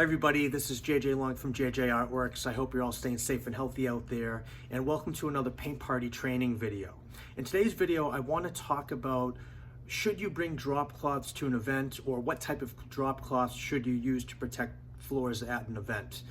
everybody, this is JJ Long from JJArtworks. I hope you're all staying safe and healthy out there, and welcome to another paint party training video. In today's video, I want to talk about should you bring drop cloths to an event, or what type of drop cloths should you use to protect floors at an event.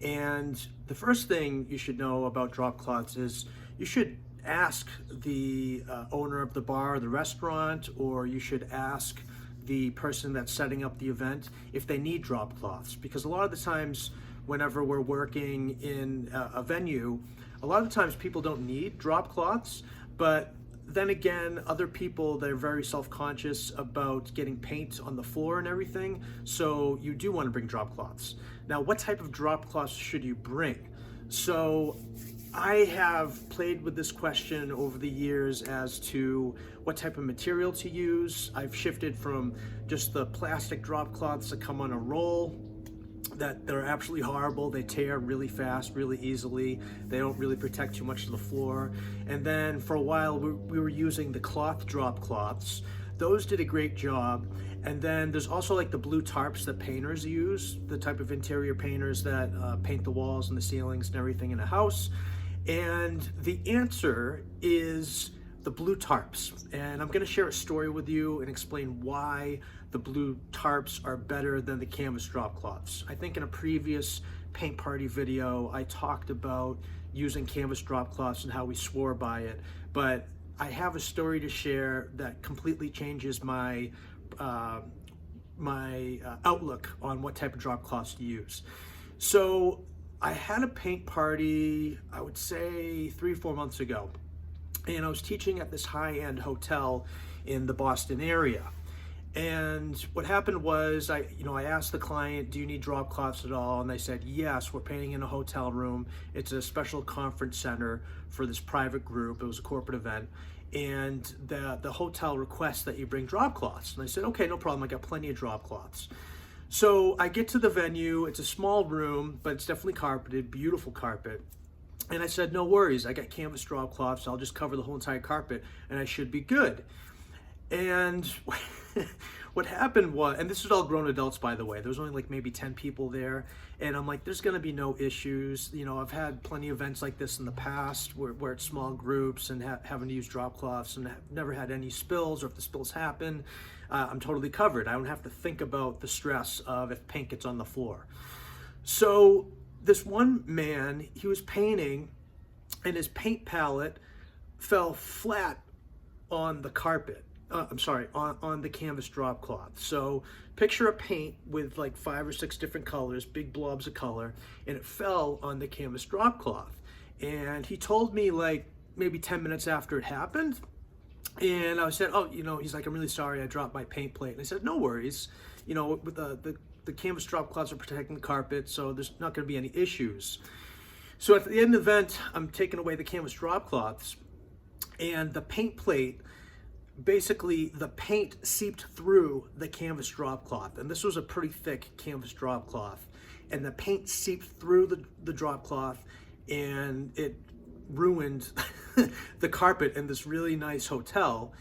And the first thing you should know about drop cloths is you should ask the owner of the bar or the restaurant, or you should ask the person that's setting up the event if they need drop cloths, because a lot of the times whenever we're working in a venue, a lot of the times people don't need drop cloths, but then again, other people, they're very self-conscious about getting paint on the floor and everything, so you do want to bring drop cloths. Now, what type of drop cloths should you bring? So I have played with this question over the years as to what type of material to use. I've shifted from just the plastic drop cloths that come on a roll, that they're absolutely horrible. They tear really fast, really easily. They don't really protect too much of the floor. And then for a while, we were using the cloth drop cloths. Those did a great job. And then there's also like the blue tarps that painters use, the type of interior painters that paint the walls and the ceilings and everything in a house. And the answer is the blue tarps. And I'm gonna share a story with you and explain why the blue tarps are better than the canvas drop cloths. I think in a previous paint party video, I talked about using canvas drop cloths and how we swore by it. But I have a story to share that completely changes my outlook on what type of drop cloths to use. So I had a paint party, I would say 3 or 4 months ago, and I was teaching at this high-end hotel in the Boston area. And what happened was, I asked the client, do you need drop cloths at all? And they said, yes, we're painting in a hotel room. It's a special conference center for this private group. It was a corporate event. And the hotel requests that you bring drop cloths. And I said, okay, no problem, I got plenty of drop cloths. So I get to the venue, it's a small room, but it's definitely carpeted, beautiful carpet. And I said, no worries, I got canvas drop cloths, I'll just cover the whole entire carpet and I should be good. And what happened was, and this was all grown adults, by the way, there was only like maybe 10 people there, and I'm like, there's gonna be no issues. You know, I've had plenty of events like this in the past where it's small groups and having to use drop cloths, and have never had any spills, or if the spills happen, I'm totally covered. I don't have to think about the stress of if paint gets on the floor. So this one man, he was painting, and his paint palette fell flat on the carpet. On the canvas drop cloth. So picture a paint with like 5 or 6 different colors, big blobs of color, and it fell on the canvas drop cloth. And he told me like maybe 10 minutes after it happened, and I said, oh, he's like, I'm really sorry, I dropped my paint plate. And I said, no worries, with the canvas drop cloths are protecting the carpet, so there's not going to be any issues. So at the end of the event, I'm taking away the canvas drop cloths, and the paint plate, basically the paint seeped through the canvas drop cloth, and this was a pretty thick canvas drop cloth, and the paint seeped through the drop cloth, and it ruined the carpet in this really nice hotel.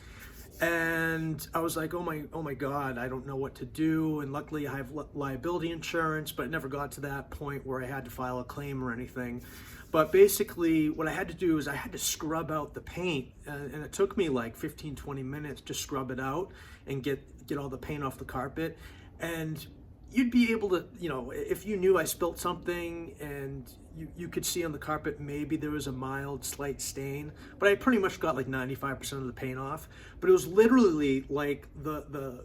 And I was like, oh my God, I don't know what to do. And luckily I have liability insurance, but it never got to that point where I had to file a claim or anything. But basically what I had to do is I had to scrub out the paint, and it took me like 15-20 minutes to scrub it out and get all the paint off the carpet. And you'd be able to, if you knew I spilt something and you could see on the carpet maybe there was a mild slight stain, but I pretty much got like 95% of the paint off. But it was literally like the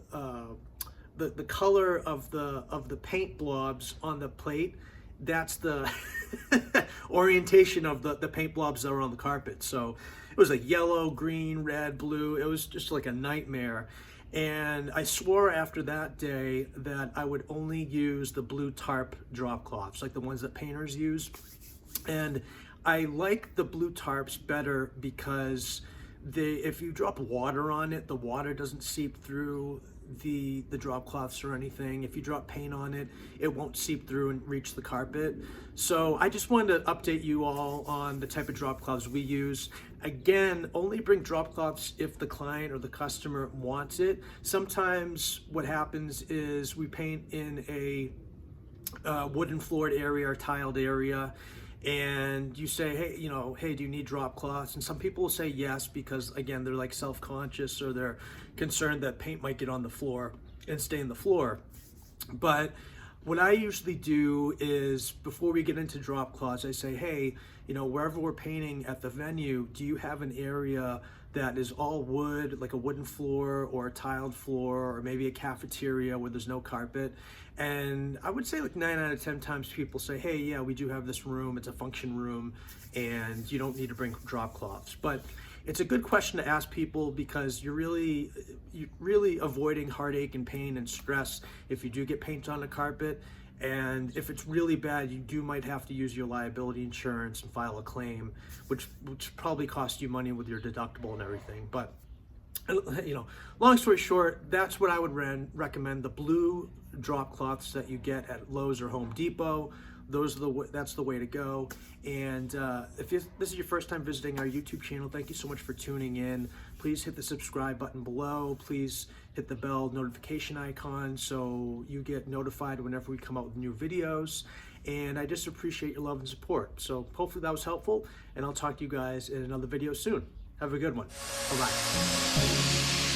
color of the paint blobs on the plate. That's the orientation of the paint blobs that are on the carpet. So it was like yellow, green, red, blue. It was just like a nightmare. And I swore after that day that I would only use the blue tarp drop cloths, like the ones that painters use. And I like the blue tarps better because if you drop water on it, the water doesn't seep through the drop cloths or anything. If you drop paint on it, it won't seep through and reach the carpet. So I just wanted to update you all on the type of drop cloths we use. Again, only bring drop cloths if the client or the customer wants it. Sometimes what happens is we paint in a wooden floored area or tiled area, and you say, hey, hey, do you need drop cloths? And some people will say yes, because again, they're like self-conscious, or they're concerned that paint might get on the floor and stain the floor. But what I usually do is, before we get into drop cloths, I say, hey, wherever we're painting at the venue, do you have an area that is all wood, like a wooden floor or a tiled floor, or maybe a cafeteria where there's no carpet? And I would say like 9 out of 10 times people say, hey, yeah, we do have this room, it's a function room, and you don't need to bring drop cloths. But it's a good question to ask people, because you're really avoiding heartache and pain and stress if you do get paint on the carpet. And if it's really bad, you might have to use your liability insurance and file a claim, which probably costs you money with your deductible and everything. But long story short, that's what I would recommend. The blue drop cloths that you get at Lowe's or Home Depot, that's the way to go. And if this is your first time visiting our YouTube channel, thank you so much for tuning in. Please hit the subscribe button below. Please hit the bell notification icon so you get notified whenever we come out with new videos. And I just appreciate your love and support. So hopefully that was helpful, and I'll talk to you guys in another video soon. Have a good one. Bye-bye.